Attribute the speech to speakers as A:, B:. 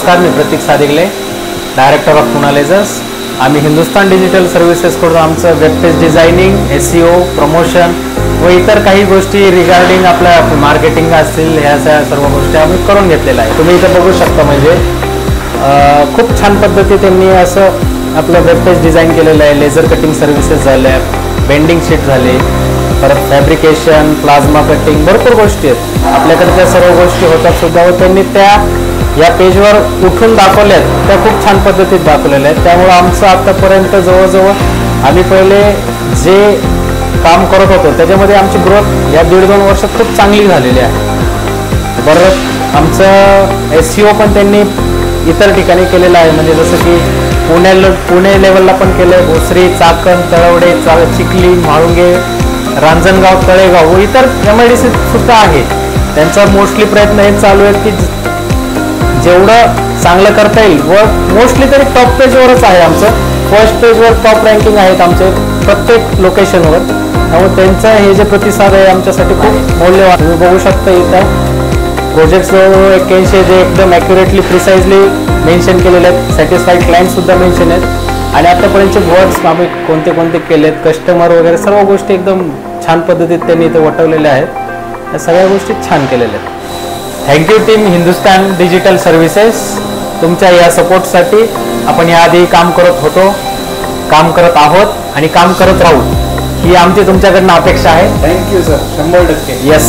A: नमस्कार, मी प्रतीक सादिगले, director of Pune lasers. आम्ही Hindustan digital सर्व्हिसेसकडून आमचं web page designing, SEO, promotion व इतर काही गोष्टी रिगार्डिंग आपल्या मार्केटिंग असतील, ह्या सर्व गोष्टी आम्ही करून घेतलेल्या आहे. तुम्ही इथं बघू शकता, म्हणजे खूप छान पद्धती त्यांनी असं आपलं वेब पेज डिझाईन केलेलं आहे. लेझर कटिंग सर्व्हिसेस झाल्या, बेंडिंग शीट झाले, परत फॅब्रिकेशन, प्लाझ्मा कटिंग, भरपूर गोष्टी आहेत आपल्याकडे. त्या सर्व गोष्टी होतात सुद्धा व त्यांनी त्या या पेजवर उठून दाखवल्यात, त्या खूप छान पद्धतीत दाखवलेल्या आहेत. त्यामुळं आमचं आतापर्यंत जवळजवळ आम्ही पहिले जे काम करत होतो त्याच्यामध्ये आमची ग्रोथ या 1.5-2 वर्षात खूप चांगली झालेली आहे. बरं, आमचं SEO पण त्यांनी इतर ठिकाणी केलेलं आहे, म्हणजे जसं की पुणे लेवलला पण केलं आहे. भोसरी, चाकण, तळवडे, चिखली, म्हाळुंगे, रांजणगाव, तळेगाव व इतर MIDC सुद्धा आहे. त्यांचा मोस्टली प्रयत्न हे चालू आहेत की जेवढं चांगलं करता येईल, व मोस्टली तरी टॉप पेजवरच आहे. आमचं फर्स्ट पेजवर टॉप रँकिंग आहेत आमचे प्रत्येक लोकेशनवर. त्यामुळे त्यांचा हे जे प्रतिसाद आहे आमच्यासाठी खूप मौल्यवान. तुम्ही बघू शकता इथं प्रोजेक्ट्स 81 जे एकदम ॲक्युरेटली प्रिसाइजली मेन्शन केलेले आहेत. सॅटिस्फाईड क्लायंटसुद्धा मेन्शन आहेत. आणि आतापर्यंतचे वर्क्स आम्ही कोणते कोणते केलेत, कस्टमर वगैरे सर्व गोष्टी एकदम छान पद्धतीत त्यांनी इथे वटवलेल्या आहेत. या सगळ्या गोष्टी छान केलेल्या आहेत. Thank you team Hindustan digital services, तुमच्या या सपोर्टसाठी. आपण याआधी काम करत होतो, काम करत आहोत आणि काम करत राहू, ही आमची तुमच्याकडनं अपेक्षा आहे.
B: Thank you sir, 100%.
A: येस.